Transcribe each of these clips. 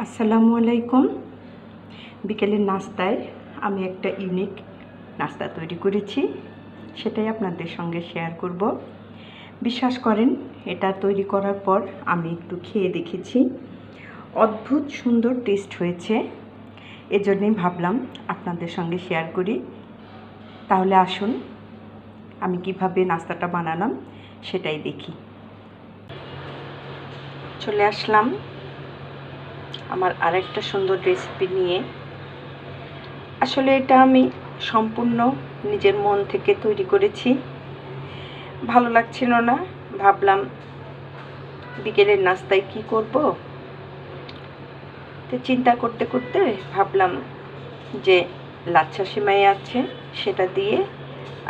আসসালামু আলাইকুম। বিকেলের নাস্তায় আমি একটা ইউনিক নাস্তা তৈরি করেছি, সেটাই আপনাদের সঙ্গে শেয়ার করব। বিশ্বাস করেন, এটা তৈরি করার পর আমি একটু খেয়ে দেখেছি, অদ্ভুত সুন্দর টেস্ট হয়েছে। এজন্যই ভাবলাম আপনাদের সঙ্গে শেয়ার করি। তাহলে আসুন আমি কিভাবে নাস্তাটা বানালাম সেটাই দেখি। চলে আসলাম আমার আরেকটা সুন্দর রেসিপি নিয়ে। আসলে এটা আমি সম্পূর্ণ নিজের মন থেকে তৈরি করেছি। ভালো লাগছিল না, ভাবলাম বিকেলের নাস্তায় কি করব। তো চিন্তা করতে করতে ভাবলাম যে লাচ্ছা সেমাই আছে সেটা দিয়ে,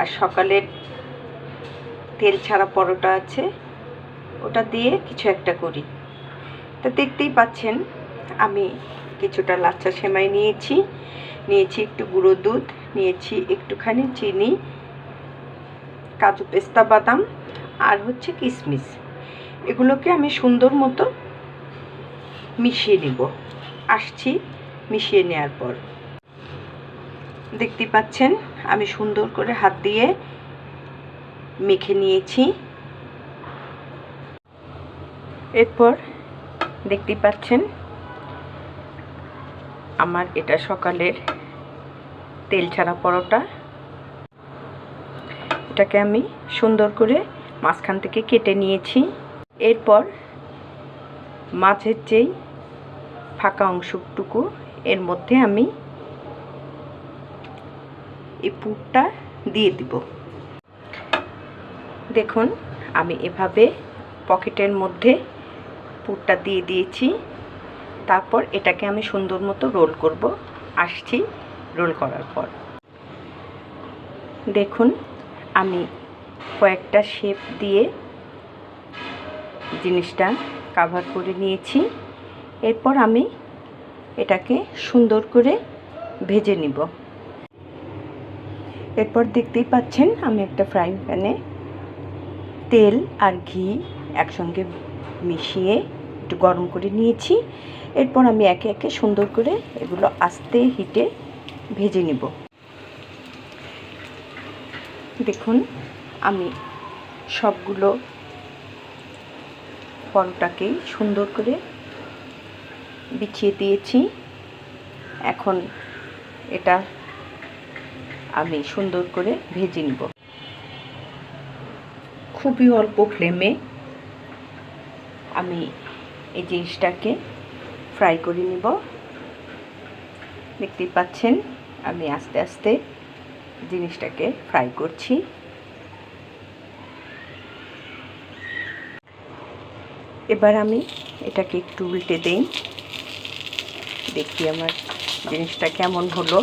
আর সকালের তেল ছাড়া পরোটা আছে ওটা দিয়ে কিছু একটা করি। তো দেখতেই পাচ্ছেন আমি কিছুটা লাচ্ছা সেমাই নিয়েছি একটু গুঁড়ো দুধ নিয়েছি, একটুখানি চিনি, কাজু পেস্তা বাদাম আর হচ্ছে কিশমিশ। এগুলোকে আমি সুন্দর মতো মিশিয়ে নিব। আসছি মিশিয়ে নেওয়ার পর। দেখতে পাচ্ছেন আমি সুন্দর করে হাত দিয়ে মেখে নিয়েছি। এরপর দেখতে পাচ্ছেন আমার এটা সকালের তেল ছাড়া পরোটা। এটাকে আমি সুন্দর করে মাঝখান থেকে কেটে নিয়েছি। এরপর মাঝের যেই ফাঁকা অংশটুকু এর মধ্যে আমি এই পুরটা দিয়ে দিব। দেখুন আমি এভাবে পকেটের মধ্যে পুরটা দিয়ে দিয়েছি। তারপর এটাকে আমি সুন্দর মতো রোল করব। আসছি রোল করার পর। দেখুন আমি কয়েকটা শেপ দিয়ে জিনিসটা কভার করে নিয়েছি। এরপর আমি এটাকে সুন্দর করে ভেজে নিব। এরপর দেখতেই পাচ্ছেন আমি একটা ফ্রাইং প্যানে তেল আর ঘি একসঙ্গে মিশিয়ে একটু গরম করে নিয়েছি। এরপর আমি একে একে সুন্দর করে এগুলো আস্তে হিটে ভেজে নিব। দেখুন আমি সবগুলো পরোটাকেই সুন্দর করে বিছিয়ে দিয়েছি। এখন এটা আমি সুন্দর করে ভেজে নিব। খুবই অল্প ফ্লেমে আমি এই জিনিসটাকে ফ্রাই করে নিব। দেখতেই পাচ্ছেন আমি আস্তে আস্তে জিনিসটাকে ফ্রাই করছি। এবার আমি এটাকে একটু উল্টে দেই, দেখি আমার জিনিসটা কেমন হলো।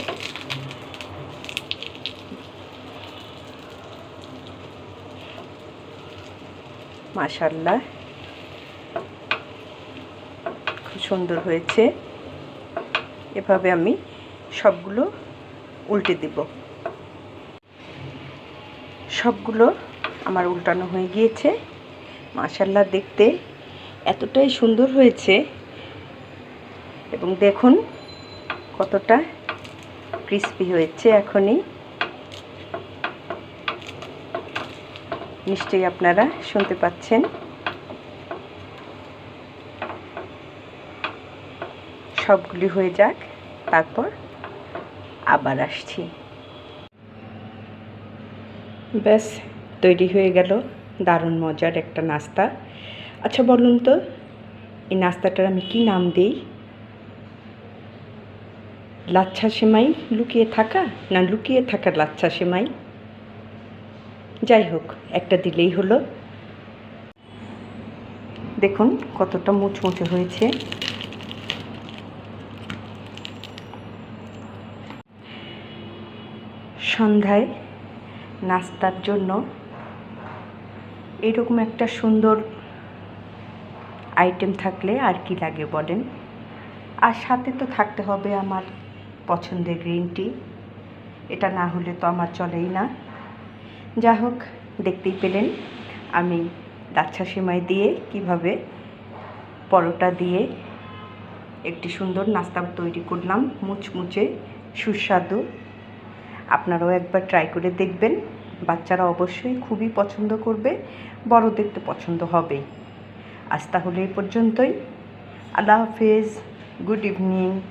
মাশাআল্লাহ খুব সুন্দর হয়েছে। এভাবে আমি সবগুলো উল্টে দেব। সবগুলো আমার উল্টানো হয়ে গিয়েছে। মাশাআল্লাহ দেখতে এতটাই সুন্দর হয়েছে, এবং দেখুন কতটা ক্রিস্পি হয়েছে। এখনই নিশ্চয়ই আপনারা শুনতে পাচ্ছেন। সবগুলি হয়ে যাক, তারপর আবার আসছি। ব্যাস তৈরি হয়ে গেল দারুণ মজার একটা নাস্তা। আচ্ছা বলুন তো, এই নাস্তাটার আমি কি নাম দিই? লাচ্ছা সেমাই লুকিয়ে থাকা, না লুকিয়ে থাকা লাচ্ছা সেমাই? যাই হোক, একটা দিলেই হলো। দেখুন কতটা মুচমুচে হয়েছে। সন্ধ্যায় নাস্তার জন্য এরকম একটা সুন্দর আইটেম থাকলে আর কি লাগে বলেন। আর সাথে তো থাকতে হবে আমার পছন্দের গ্রিন টি। এটা না হলে তো আমার চলেই না। যা হোক, দেখতেই পেলেন আমি লাচ্ছা সেমাই দিয়ে কিভাবে পরোটা দিয়ে একটি সুন্দর নাস্তা তৈরি করলাম, মুচমুচে সুস্বাদু। আপনারাও একবার ট্রাই করে দেখবেন, বাচ্চারা অবশ্যই খুবই পছন্দ করবে, বড়দের তো পছন্দ হবেই। আজ তাহলে এই পর্যন্তই। আল্লাহ হাফেজ, গুড ইভিনিং।